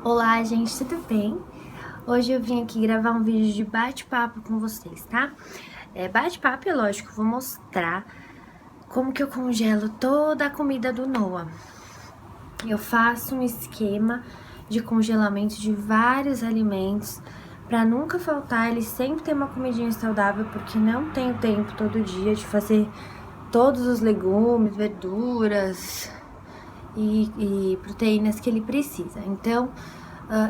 Olá, gente, tudo bem? Hoje eu vim aqui gravar um vídeo de bate-papo com vocês, tá? Bate-papo é lógico, eu vou mostrar como que eu congelo toda a comida do Noah. Eu faço um esquema de congelamento de vários alimentos para nunca faltar, ele sempre ter uma comidinha saudável, porque não tenho tempo todo dia de fazer todos os legumes, verduras e proteínas que ele precisa. Então,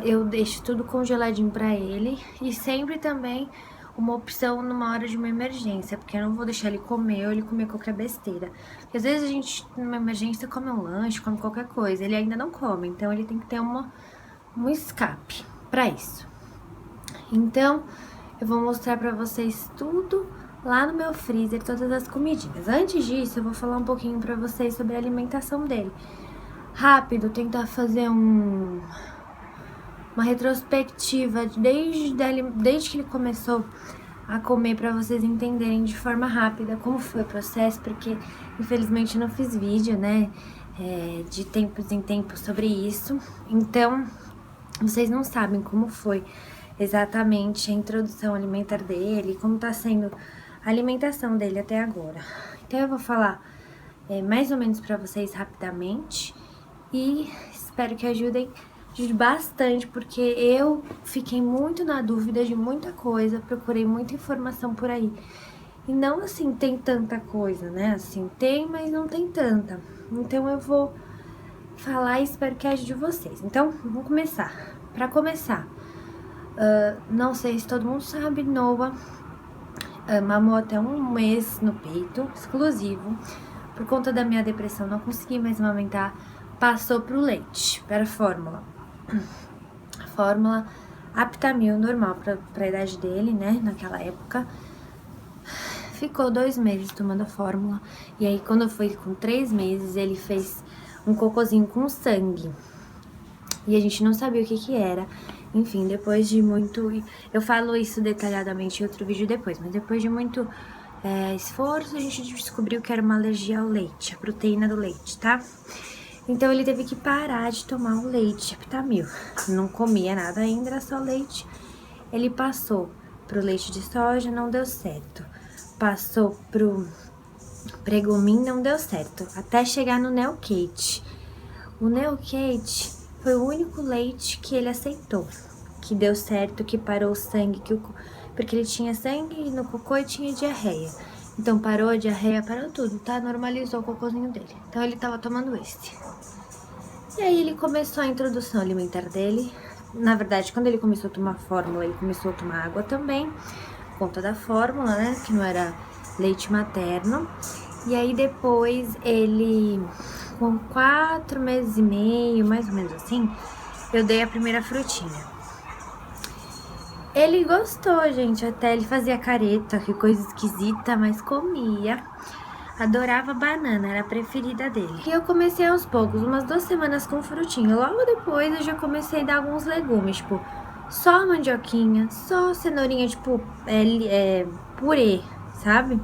eu deixo tudo congeladinho para ele e sempre também uma opção numa hora de uma emergência, porque eu não vou deixar ele comer ou ele comer qualquer besteira. Porque às vezes a gente, numa emergência, come um lanche, come qualquer coisa, ele ainda não come, então ele tem que ter um escape para isso. Então, eu vou mostrar para vocês tudo lá no meu freezer, todas as comidinhas. Antes disso, eu vou falar um pouquinho para vocês sobre a alimentação dele. Rápido, tentar fazer uma retrospectiva desde que ele começou a comer, para vocês entenderem de forma rápida como foi o processo, porque infelizmente eu não fiz vídeo, né, de tempos em tempos sobre isso. Então, vocês não sabem como foi exatamente a introdução alimentar dele, como tá sendo a alimentação dele até agora. Então, eu vou falar mais ou menos para vocês rapidamente e espero que ajude bastante, porque eu fiquei muito na dúvida de muita coisa, procurei muita informação por aí. E não assim, tem tanta coisa, né? Assim, tem, mas não tem tanta. Então eu vou falar e espero que ajude vocês. Então, vamos começar. Para começar, não sei se todo mundo sabe, Noah mamou até um mês no peito, exclusivo. Por conta da minha depressão, não consegui mais amamentar, passou pro leite, para a fórmula. A fórmula Aptamil normal para a idade dele, né, naquela época. Ficou 2 meses tomando a fórmula, e aí quando foi com 3 meses, ele fez um cocôzinho com sangue. E a gente não sabia o que era. Enfim, depois de muito... Eu falo isso detalhadamente em outro vídeo depois, mas depois de muito esforço, a gente descobriu que era uma alergia ao leite, a proteína do leite, tá? Então, ele teve que parar de tomar o leite Aptamil. Não comia nada ainda, era só leite. Ele passou pro leite de soja, não deu certo. Passou pro Pregomin, não deu certo. Até chegar no Neocate. O Neocate foi o único leite que ele aceitou, que deu certo, que parou o sangue, porque ele tinha sangue no cocô e tinha diarreia. Então, parou a diarreia, parou tudo, tá? Normalizou o cocôzinho dele. Então, ele tava tomando esse. E aí, ele começou a introdução alimentar dele. Na verdade, quando ele começou a tomar fórmula, ele começou a tomar água também, por conta da fórmula, né? Que não era leite materno. E aí, depois, ele, com 4 meses e meio, mais ou menos assim, eu dei a primeira frutinha. Ele gostou, gente, até ele fazia careta, que coisa esquisita, mas comia. Adorava banana, era a preferida dele. E eu comecei aos poucos, umas 2 semanas com frutinha. Logo depois eu já comecei a dar alguns legumes, tipo, só mandioquinha, só cenourinha, tipo, purê, sabe?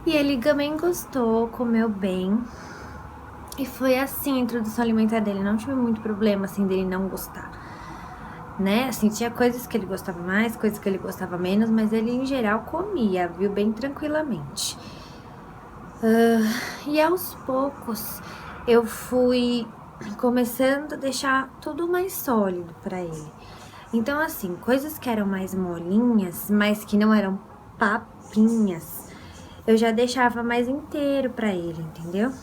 E ele também gostou, comeu bem. E foi assim a introdução alimentar dele, não tive muito problema, assim, dele não gostar, né? Assim, tinha coisas que ele gostava mais, coisas que ele gostava menos, mas ele, em geral, comia, viu? Bem tranquilamente. E aos poucos, eu fui começando a deixar tudo mais sólido pra ele. Então, assim, coisas que eram mais molinhas, mas que não eram papinhas, eu já deixava mais inteiro pra ele, entendeu?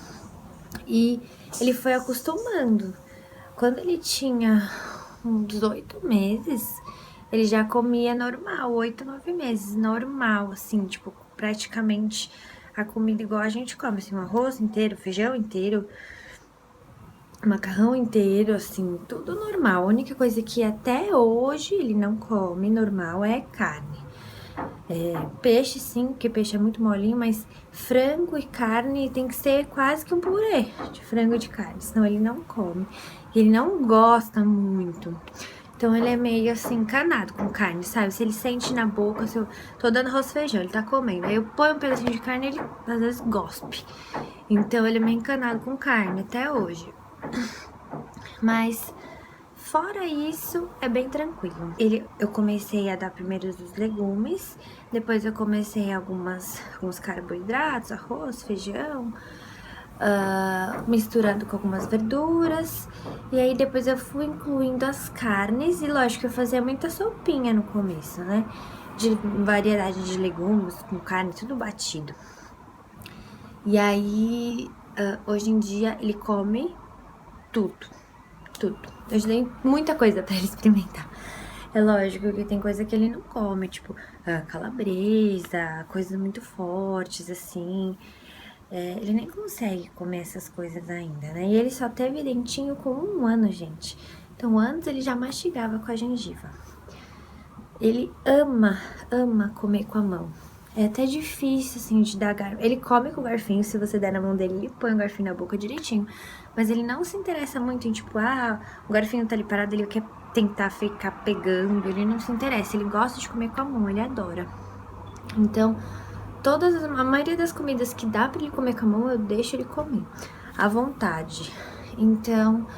E ele foi acostumando. Quando ele tinha uns 8 meses, ele já comia normal, 8, 9 meses, normal, assim, tipo, praticamente a comida igual a gente come, assim, um arroz inteiro, feijão inteiro, macarrão inteiro, assim, tudo normal. A única coisa que até hoje ele não come normal é carne. Peixe, sim, porque peixe é muito molinho, mas frango e carne tem que ser quase que um purê de frango e de carne, senão ele não come. E ele não gosta muito. Então, ele é meio assim, encanado com carne, sabe? Se ele sente na boca, se eu tô dando arroz e feijão, ele tá comendo. Aí eu ponho um pedacinho de carne, ele às vezes gospe. Então, ele é meio encanado com carne, até hoje. Mas Fora isso, é bem tranquilo. Eu comecei a dar primeiro os legumes, depois eu comecei alguns carboidratos, arroz, feijão, misturando com algumas verduras. E aí depois eu fui incluindo as carnes, e lógico, eu fazia muita sopinha no começo, né? De variedade de legumes, com carne, tudo batido. E aí, hoje em dia, ele come tudo. Eu já dei muita coisa pra ele experimentar. É lógico que tem coisa que ele não come, tipo calabresa, coisas muito fortes, assim. Ele nem consegue comer essas coisas ainda, né? E ele só teve dentinho com 1 ano, gente. Então, antes ele já mastigava com a gengiva. Ele ama comer com a mão. É até difícil, assim, de dar garfo. Ele come com o garfinho, se você der na mão dele, ele põe o garfinho na boca direitinho. Mas ele não se interessa muito em, tipo, o garfinho tá ali parado, ele quer tentar ficar pegando. Ele não se interessa, ele gosta de comer com a mão, ele adora. Então, a maioria das comidas que dá pra ele comer com a mão, eu deixo ele comer à vontade. Então,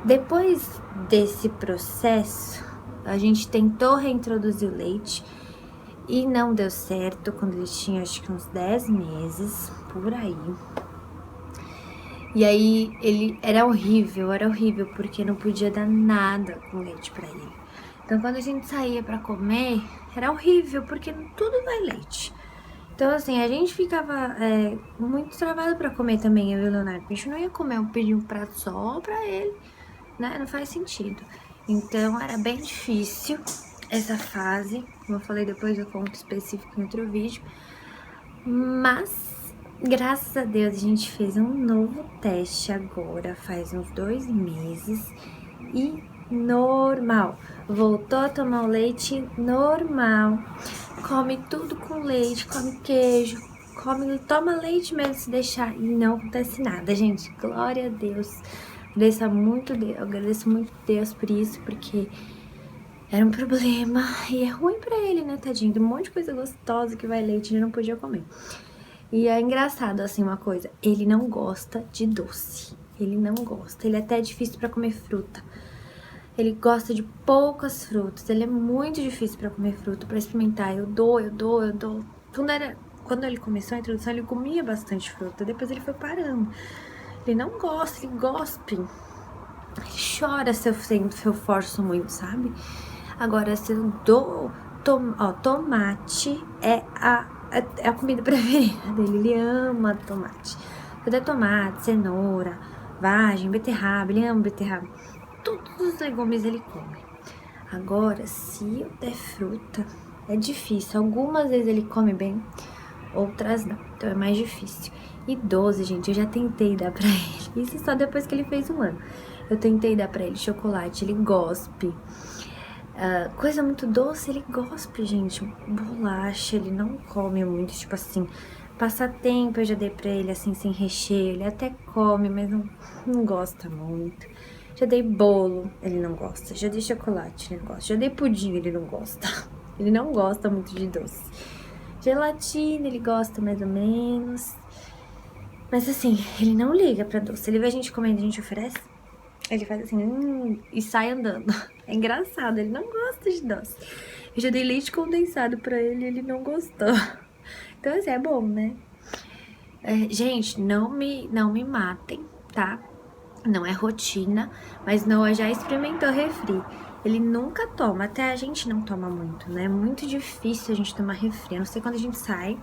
depois desse processo, a gente tentou reintroduzir o leite e não deu certo quando ele tinha, acho que uns 10 meses, por aí. E aí, era horrível, porque não podia dar nada com leite pra ele. Então, quando a gente saía pra comer, era horrível, porque tudo vai leite. Então, assim, a gente ficava muito travado pra comer também, eu e o Leonardo. A gente não ia comer, pedir um prato só pra ele, né? Não faz sentido. Então, era bem difícil essa fase. Como eu falei, depois eu conto específico em outro vídeo. Mas, graças a Deus, a gente fez um novo teste agora, faz uns 2 meses. E normal. Voltou a tomar o leite normal. Come tudo com leite, come queijo, toma leite mesmo se deixar e não acontece nada, gente. Glória a Deus. Agradeço muito Deus por isso, porque era um problema e é ruim pra ele, né, tadinho? Tem um monte de coisa gostosa que vai leite e ele não podia comer. E é engraçado, assim, uma coisa, ele não gosta de doce. Ele não gosta, ele é até difícil pra comer fruta. Ele gosta de poucas frutas, ele é muito difícil pra comer fruta, pra experimentar. Eu dou. Quando ele começou a introdução, ele comia bastante fruta, depois ele foi parando. Ele não gosta, ele gospe. Ele chora se eu forço muito, sabe? Agora, se eu dou... tomate é a comida preferida dele, ele ama tomate. Se eu der tomate, cenoura, vagem, beterraba, ele ama beterraba. Todos os legumes ele come. Agora, se eu der fruta, é difícil. Algumas vezes ele come bem, outras não. Então é mais difícil. E doce, gente, eu já tentei dar pra ele. Isso só depois que ele fez 1 ano. Eu tentei dar pra ele chocolate, ele gospe. Coisa muito doce, ele gospe, gente. Bolacha, ele não come muito, tipo assim. Passatempo eu já dei pra ele, assim, sem recheio. Ele até come, mas não gosta muito. Já dei bolo, ele não gosta. Já dei chocolate, ele não gosta. Já dei pudim, ele não gosta. Ele não gosta muito de doce. Gelatina, ele gosta mais ou menos. Mas assim, ele não liga pra doce. Ele vê a gente comendo, a gente oferece. Ele faz assim, e sai andando. É engraçado, ele não gosta de doce. Eu já dei leite condensado pra ele e ele não gostou. Então assim, é bom, né? Gente, não me matem, tá? Não é rotina, mas Noah já experimentou refri. Ele nunca toma, até a gente não toma muito, né? É muito difícil a gente tomar refri, a não ser quando a gente sai.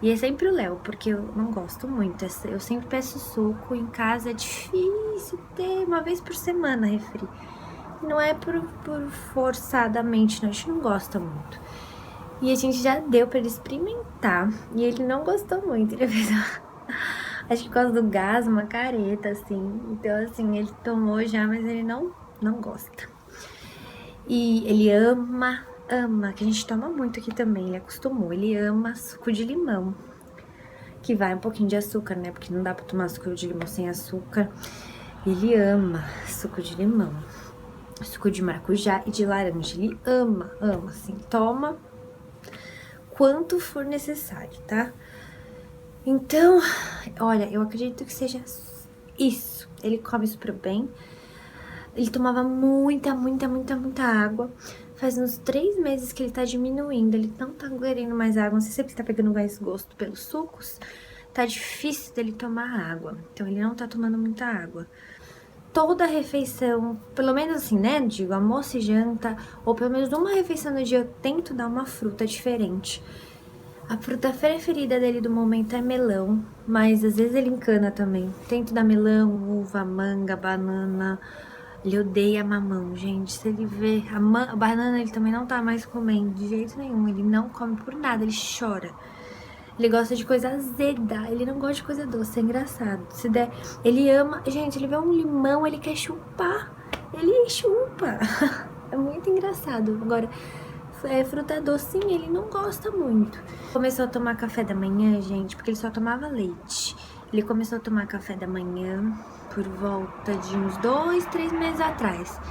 E é sempre o Léo, porque eu não gosto muito. Eu sempre peço suco, em casa é difícil ter 1 vez por semana refri. Não é por forçadamente, não, a gente não gosta muito. E a gente já deu pra ele experimentar, e ele não gostou muito, ele fez acho que por causa do gás, uma careta, assim. Então, assim, ele tomou já, mas ele não gosta. E ele ama, que a gente toma muito aqui também, ele acostumou. Ele ama suco de limão, que vai um pouquinho de açúcar, né? Porque não dá pra tomar suco de limão sem açúcar. Ele ama suco de limão, suco de maracujá e de laranja. Ele ama, assim. Toma quanto for necessário, tá? Então, olha, eu acredito que seja isso. Ele come super bem. Ele tomava muita água. Faz uns 3 meses que ele tá diminuindo, ele não tá querendo mais água. Não sei se ele tá pegando mais gosto pelos sucos. Tá difícil dele tomar água, então ele não tá tomando muita água. Toda refeição, pelo menos assim, né, digo, almoço e janta, ou pelo menos uma refeição no dia, eu tento dar uma fruta diferente. A fruta preferida dele do momento é melão, mas às vezes ele encana também. Tento dar melão, uva, manga, banana. Ele odeia mamão, gente. Se ele vê a banana, ele também não tá mais comendo de jeito nenhum. Ele não come por nada, ele chora. Ele gosta de coisa azeda, ele não gosta de coisa doce, é engraçado. Se der, ele ama... Gente, ele vê um limão, ele quer chupar. Ele chupa. É muito engraçado. Agora, fruta docinha, ele não gosta muito. Começou a tomar café da manhã, gente, porque ele só tomava leite. Ele começou a tomar café da manhã por volta de uns 2, 3 meses atrás.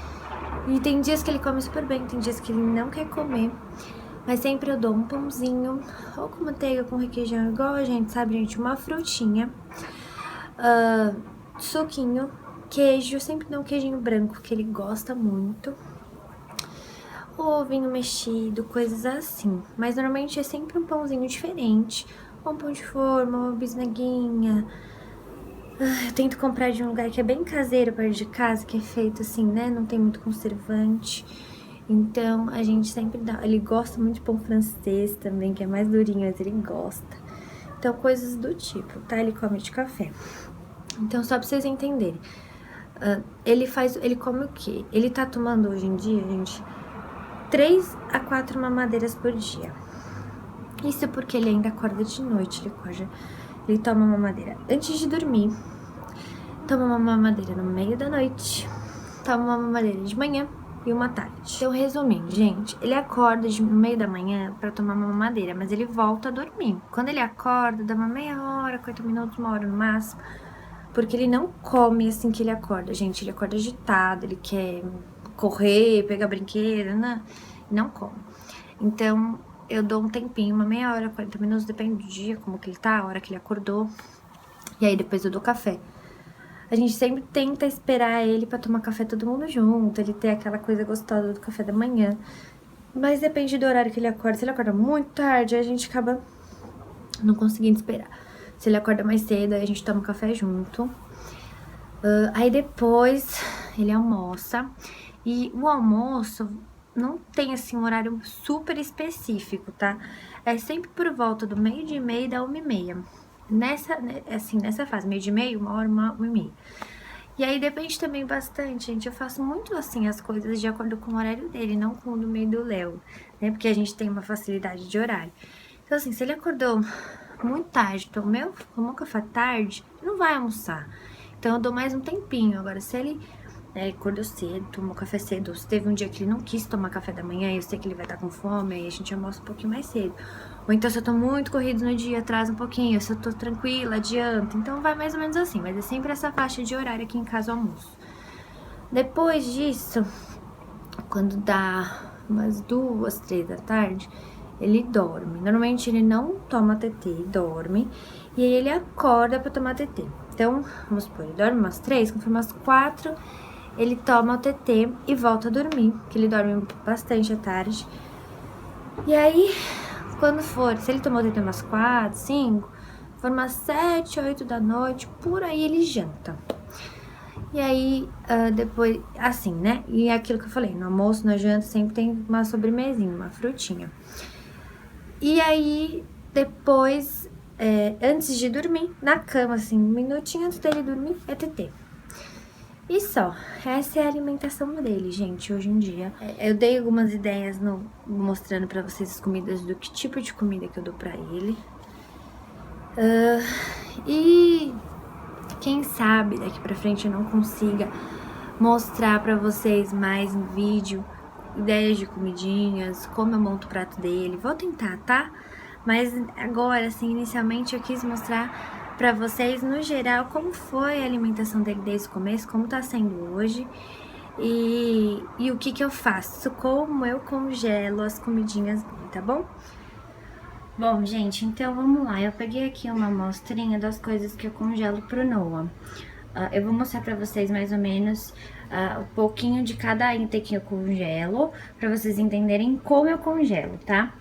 E tem dias que ele come super bem, tem dias que ele não quer comer. Mas sempre eu dou um pãozinho, ou com manteiga, com requeijão, igual a gente sabe, gente, uma frutinha, suquinho, queijo, sempre dou um queijinho branco, que ele gosta muito, ovinho mexido, coisas assim. Mas normalmente é sempre um pãozinho diferente, ou um pão de forma, uma bisnaguinha. Eu tento comprar de um lugar que é bem caseiro, perto de casa, que é feito assim, né, não tem muito conservante. Então, a gente sempre dá... Ele gosta muito de pão francês também, que é mais durinho, mas ele gosta. Então, coisas do tipo, tá? Ele come de café. Então, só pra vocês entenderem. Ele come o quê? Ele tá tomando hoje em dia, gente, 3 a 4 mamadeiras por dia. Isso porque ele ainda acorda de noite, ele toma uma mamadeira antes de dormir. Toma uma mamadeira no meio da noite. Toma uma mamadeira de manhã e uma tarde. Então, resumindo, gente, ele acorda no meio da manhã pra tomar uma mamadeira, mas ele volta a dormir. Quando ele acorda, dá uma meia hora, 40 minutos, 1 hora no máximo, porque ele não come assim que ele acorda, gente. Ele acorda agitado, ele quer correr, pegar brinquedo, né? Não come. Então, eu dou um tempinho, uma meia hora, 40 minutos, depende do dia, como que ele tá, a hora que ele acordou. E aí, depois eu dou café. A gente sempre tenta esperar ele pra tomar café todo mundo junto, ele ter aquela coisa gostosa do café da manhã. Mas depende do horário que ele acorda. Se ele acorda muito tarde, a gente acaba não conseguindo esperar. Se ele acorda mais cedo, aí a gente toma café junto. Aí depois ele almoça. E o almoço não tem, assim, um horário super específico, tá? É sempre por volta do 12:30 e da 1:30. Nessa fase, 12:30, 1 hora, 1:30. E aí depende também bastante, gente. Eu faço muito assim as coisas de acordo com o horário dele, não com o do meio do Léo, né? Porque a gente tem uma facilidade de horário. Então, assim, se ele acordou muito tarde, tomou café tarde, não vai almoçar. Então, eu dou mais um tempinho. Agora, se ele acordou cedo, tomou café cedo, ou se teve um dia que ele não quis tomar café da manhã e eu sei que ele vai estar com fome, aí a gente almoça um pouquinho mais cedo. Ou então, se eu tô muito corrido no dia, atrasa um pouquinho. Se eu tô tranquila, adianta. Então, vai mais ou menos assim. Mas é sempre essa faixa de horário aqui em casa, o almoço. Depois disso, quando dá umas 2, 3 da tarde, ele dorme. Normalmente, ele não toma TT, dorme. E aí, ele acorda pra tomar TT. Então, vamos supor, ele dorme umas 3, conforme umas 4... ele toma o TT e volta a dormir, que ele dorme bastante à tarde. E aí, quando for, se ele tomou o TT umas 4, 5, for umas 7, 8 da noite, por aí ele janta. E aí, depois, assim, né? E é aquilo que eu falei, no almoço, na janta, sempre tem uma sobremesinha, uma frutinha. E aí, depois, antes de dormir, na cama, assim, um minutinho antes dele dormir, é TT. E só, essa é a alimentação dele, gente, hoje em dia. Eu dei algumas ideias mostrando pra vocês as comidas, do que tipo de comida que eu dou pra ele. E quem sabe daqui pra frente eu não consiga mostrar pra vocês mais em vídeo ideias de comidinhas, como eu monto o prato dele. Vou tentar, tá? Mas agora, assim, inicialmente eu quis mostrar pra vocês, no geral, como foi a alimentação dele desde o começo, como tá sendo hoje e o que eu faço, como eu congelo as comidinhas dele, tá bom? Bom, gente, então vamos lá. Eu peguei aqui uma amostrinha das coisas que eu congelo pro Noah. Eu vou mostrar pra vocês mais ou menos um pouquinho de cada item que eu congelo, pra vocês entenderem como eu congelo, tá?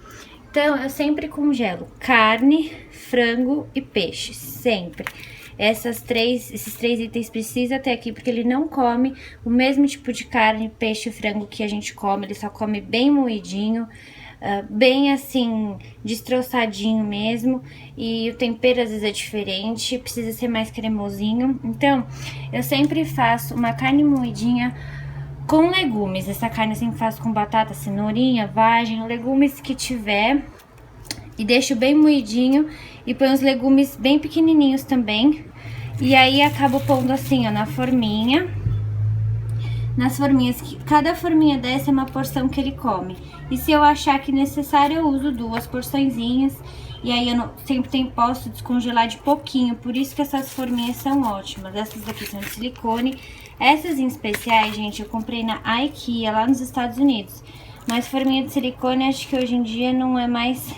Então, eu sempre congelo carne, frango e peixe, sempre. Esses três itens precisa ter aqui, porque ele não come o mesmo tipo de carne, peixe e frango que a gente come. Ele só come bem moidinho, bem assim, destroçadinho mesmo. E o tempero às vezes é diferente, precisa ser mais cremosinho. Então, eu sempre faço uma carne moidinha com legumes. Essa carne eu sempre faço com batata, cenourinha, vagem, legumes que tiver. E deixo bem moidinho e põe os legumes bem pequenininhos também. E aí acabo pondo assim, ó, na forminha. Nas forminhas, cada forminha dessa é uma porção que ele come. E se eu achar que necessário, eu uso 2 porçõezinhas. E aí eu sempre posso descongelar de pouquinho, por isso que essas forminhas são ótimas. Essas daqui são de silicone. Essas em especiais, gente, eu comprei na IKEA, lá nos Estados Unidos. Mas forminha de silicone, acho que hoje em dia não é mais...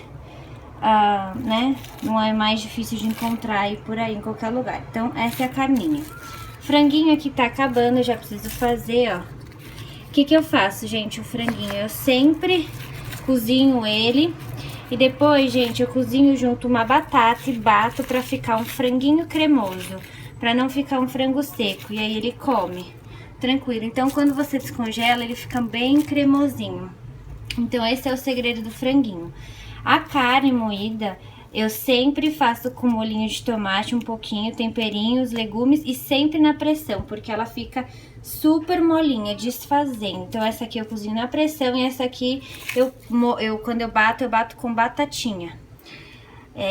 né? Não é mais difícil de encontrar aí por aí em qualquer lugar. Então, essa é a carninha. Franguinho aqui tá acabando, eu já preciso fazer, ó. O que eu faço, gente? O franguinho, eu sempre cozinho ele. E depois, gente, eu cozinho junto uma batata e bato pra ficar um franguinho cremoso. Pra não ficar um frango seco. E aí ele come tranquilo. Então, quando você descongela, ele fica bem cremosinho. Então, esse é o segredo do franguinho. A carne moída, eu sempre faço com molhinho de tomate, um pouquinho, temperinho, os legumes e sempre na pressão, porque ela fica super molinha, desfazendo. Então, essa aqui eu cozinho na pressão e essa aqui, quando eu bato com batatinha.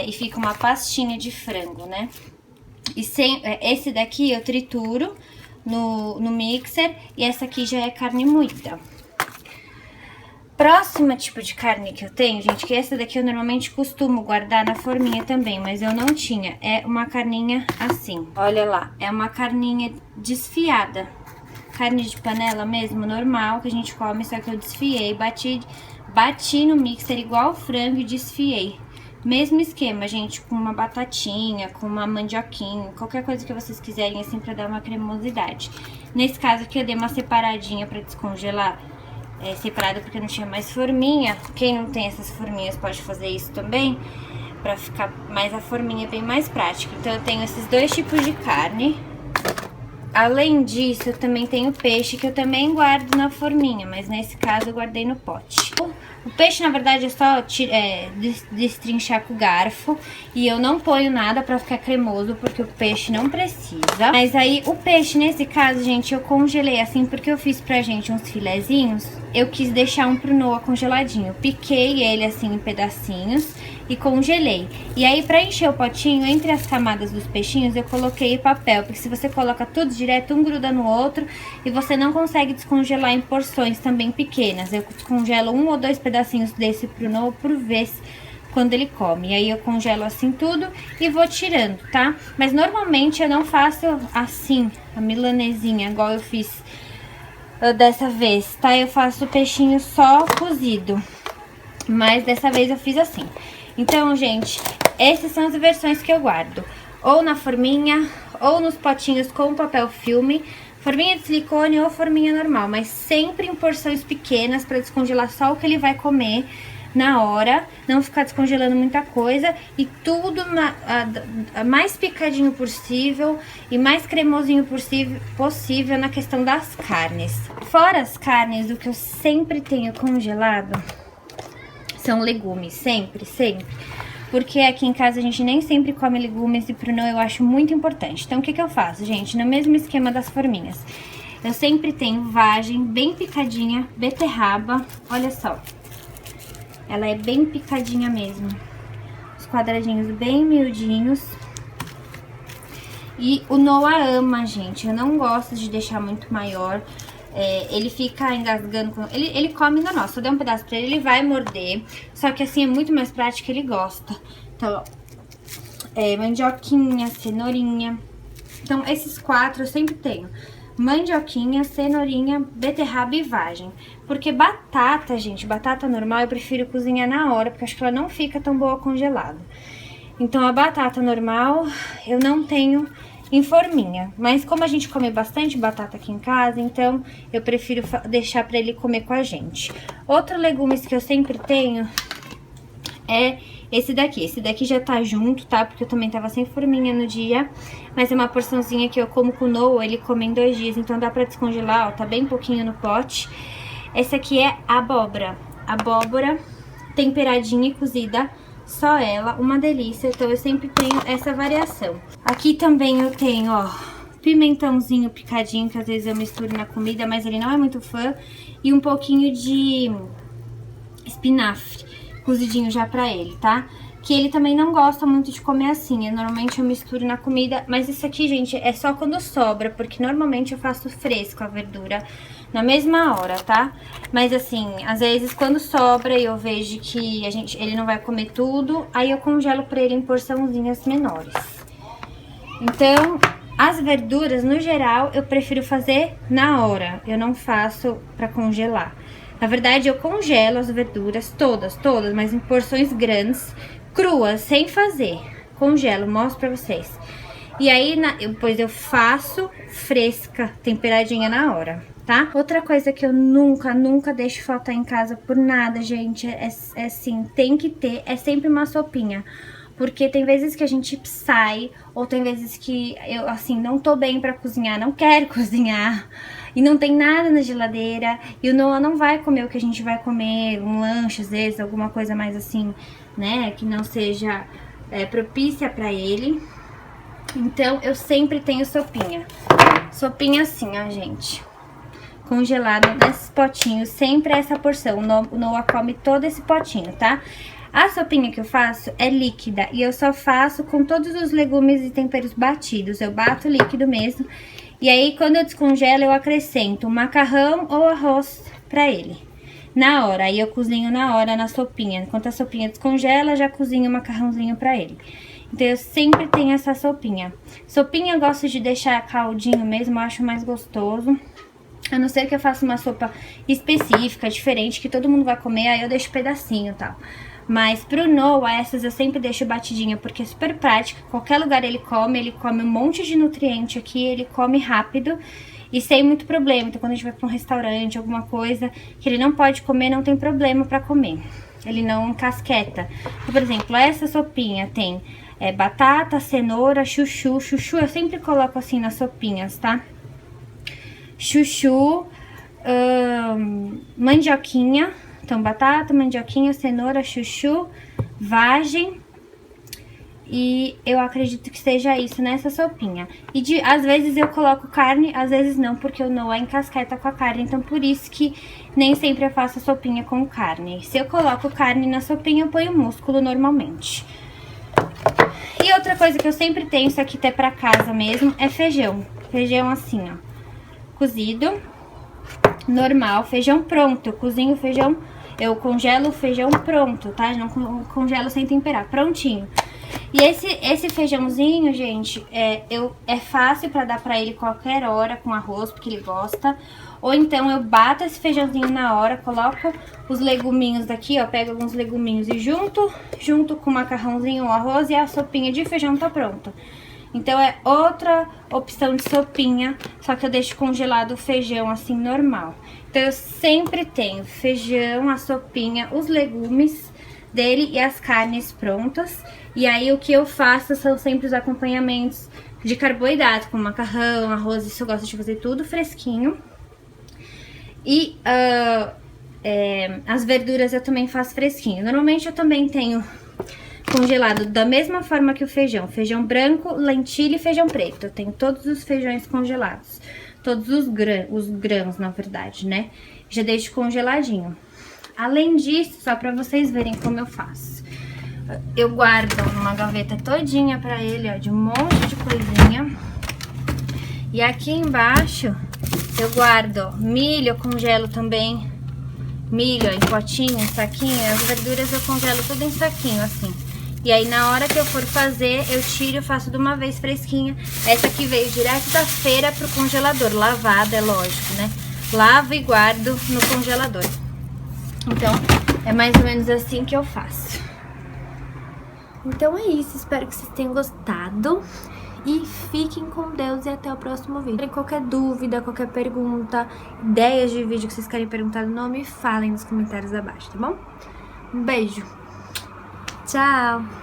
E fica uma pastinha de frango, né? E esse daqui eu trituro no mixer e essa aqui já é carne moída. Próximo tipo de carne que eu tenho, gente, que essa daqui eu normalmente costumo guardar na forminha também, mas eu não tinha. É uma carninha assim, olha lá, é uma carninha desfiada. Carne de panela mesmo, normal, que a gente come, só que eu desfiei, bati no mixer igual frango e desfiei. Mesmo esquema, gente, com uma batatinha, com uma mandioquinha, qualquer coisa que vocês quiserem, assim, pra dar uma cremosidade. Nesse caso aqui, eu dei uma separadinha pra descongelar. Separada porque não tinha mais forminha. Quem não tem essas forminhas pode fazer isso também, pra ficar mais a forminha bem mais prática. Então eu tenho esses 2 tipos de carne. Além disso, eu também tenho peixe, que eu também guardo na forminha, mas nesse caso eu guardei no pote. O peixe, na verdade, é só destrinchar com o garfo. E eu não ponho nada pra ficar cremoso, porque o peixe não precisa. Mas aí, o peixe, nesse caso, gente, eu congelei assim, porque eu fiz pra gente uns filezinhos. Eu quis deixar um pro Noah congeladinho. Piquei ele assim em pedacinhos e congelei. E aí, pra encher o potinho, entre as camadas dos peixinhos, eu coloquei papel. Porque se você coloca tudo direto, um gruda no outro e você não consegue descongelar em porções também pequenas. Eu descongelo 1 ou 2 pedacinhos desse pro Noah por vez quando ele come. E aí eu congelo assim tudo e vou tirando, tá? Mas normalmente eu não faço assim, a milanesinha, igual eu fiz dessa vez, tá? Eu faço o peixinho só cozido. Mas dessa vez eu fiz assim. Então, gente, essas são as versões que eu guardo. Ou na forminha, ou nos potinhos com papel filme. Forminha de silicone ou forminha normal. Mas sempre em porções pequenas pra descongelar só o que ele vai comer na hora. Não ficar descongelando muita coisa. E tudo mais picadinho possível e mais cremosinho possível na questão das carnes. Fora as carnes, o que eu sempre tenho congelado são legumes, sempre. Porque aqui em casa a gente nem sempre come legumes e pro Noah eu acho muito importante. Então, o que eu faço, gente? No mesmo esquema das forminhas. Eu sempre tenho vagem bem picadinha, beterraba, olha só. Ela é bem picadinha mesmo. Os quadradinhos bem miudinhos. E o Noah ama, gente. Eu não gosto de deixar muito maior. Ele fica engasgando com... Ele come normal, se eu der um pedaço pra ele vai morder. Só que assim, é muito mais prático, ele gosta. Então, ó, mandioquinha, cenourinha. Então, esses 4 eu sempre tenho. Mandioquinha, cenourinha, beterraba e vagem. Porque batata, gente, batata normal eu prefiro cozinhar na hora, porque acho que ela não fica tão boa congelada. Então, a batata normal eu não tenho em forminha. Mas como a gente come bastante batata aqui em casa, então eu prefiro deixar pra ele comer com a gente. Outro legumes que eu sempre tenho é esse daqui. Esse daqui já tá junto, tá? Porque eu também tava sem forminha no dia. Mas é uma porçãozinha que eu como com o Noah, ele come em 2 dias. Então dá pra descongelar, ó, tá bem pouquinho no pote. Essa aqui é abóbora. Abóbora temperadinha e cozida, só ela, uma delícia. Então eu sempre tenho essa variação. Aqui também eu tenho, ó, pimentãozinho picadinho, que às vezes eu misturo na comida, mas ele não é muito fã. E um pouquinho de espinafre cozidinho já pra ele, tá? Que ele também não gosta muito de comer assim, normalmente eu misturo na comida, mas isso aqui, gente, é só quando sobra, porque normalmente eu faço fresco a verdura na mesma hora, tá? Mas assim, às vezes quando sobra e eu vejo que ele não vai comer tudo, aí eu congelo pra ele em porçãozinhas menores. Então, as verduras, no geral, eu prefiro fazer na hora, eu não faço pra congelar. Na verdade, eu congelo as verduras todas, mas em porções grandes, cruas, sem fazer. Congelo, mostro pra vocês. E aí, depois eu faço fresca, temperadinha na hora, tá? Outra coisa que eu nunca deixo faltar em casa por nada, gente, é assim, tem que ter, é sempre uma sopinha. Porque tem vezes que a gente sai, ou tem vezes que eu, assim, não tô bem pra cozinhar, não quero cozinhar, e não tem nada na geladeira, e o Noah não vai comer o que a gente vai comer, um lanche, às vezes, alguma coisa mais assim, né, que não seja propícia pra ele. Então, eu sempre tenho sopinha. Sopinha assim, ó, gente, congelada nesses potinhos, sempre essa porção. O Noah come todo esse potinho, tá? A sopinha que eu faço é líquida e eu só faço com todos os legumes e temperos batidos. Eu bato líquido mesmo. E aí, quando eu descongelo, eu acrescento macarrão ou arroz pra ele. Na hora, aí eu cozinho na hora na sopinha. Enquanto a sopinha descongela, já cozinho o macarrãozinho pra ele. Então, eu sempre tenho essa sopinha. Sopinha eu gosto de deixar caldinho mesmo, eu acho mais gostoso. A não ser que eu faça uma sopa específica, diferente, que todo mundo vai comer, aí eu deixo pedacinho e tal. Mas pro Noah, essas eu sempre deixo batidinha, porque é super prática. Qualquer lugar ele come um monte de nutriente aqui, ele come rápido e sem muito problema. Então, quando a gente vai pra um restaurante, alguma coisa que ele não pode comer, não tem problema pra comer. Ele não encasqueta. Então, por exemplo, essa sopinha tem batata, cenoura, chuchu. Chuchu eu sempre coloco assim nas sopinhas, tá? Chuchu, mandioquinha. Então, batata, mandioquinha, cenoura, chuchu, vagem. E eu acredito que seja isso nessa sopinha. E às vezes eu coloco carne, às vezes não, porque o Noah encasqueta com a carne. Então, por isso que nem sempre eu faço sopinha com carne. Se eu coloco carne na sopinha, eu ponho músculo normalmente. E outra coisa que eu sempre tenho, isso aqui até pra casa mesmo, é feijão. Feijão assim, ó, cozido, normal, feijão pronto. Eu cozinho o feijão, eu congelo o feijão pronto, tá? Não congelo sem temperar, prontinho. E esse feijãozinho, gente, é fácil pra dar pra ele qualquer hora com arroz, porque ele gosta. Ou então eu bato esse feijãozinho na hora, coloco os leguminhos daqui, ó, pego alguns leguminhos e junto com o macarrãozinho, o arroz e a sopinha de feijão tá pronta. Então é outra opção de sopinha, só que eu deixo congelado o feijão assim normal. Então eu sempre tenho feijão, a sopinha, os legumes dele e as carnes prontas. E aí o que eu faço são sempre os acompanhamentos de carboidrato, com macarrão, arroz, isso eu gosto de fazer tudo fresquinho. E as verduras eu também faço fresquinho. Normalmente eu também tenho congelado da mesma forma que o feijão. Feijão branco, lentilha e feijão preto. Eu tenho todos os feijões congelados. Todos os grãos, na verdade, né? Já deixo congeladinho. Além disso, só pra vocês verem como eu faço. Eu guardo numa gaveta todinha pra ele, ó, de um monte de coisinha. E aqui embaixo eu guardo, ó, milho, eu congelo também. Milho, ó, em potinho, em saquinho. As verduras eu congelo tudo em saquinho, assim. E aí, na hora que eu for fazer, eu tiro e faço de uma vez fresquinha. Essa aqui veio direto da feira pro congelador, lavada, é lógico, né? Lavo e guardo no congelador. Então, é mais ou menos assim que eu faço. Então é isso, espero que vocês tenham gostado. e fiquem com Deus e até o próximo vídeo. Se qualquer dúvida, qualquer pergunta, ideias de vídeo que vocês querem perguntar no nome, falem nos comentários abaixo, tá bom? Um beijo! Tchau!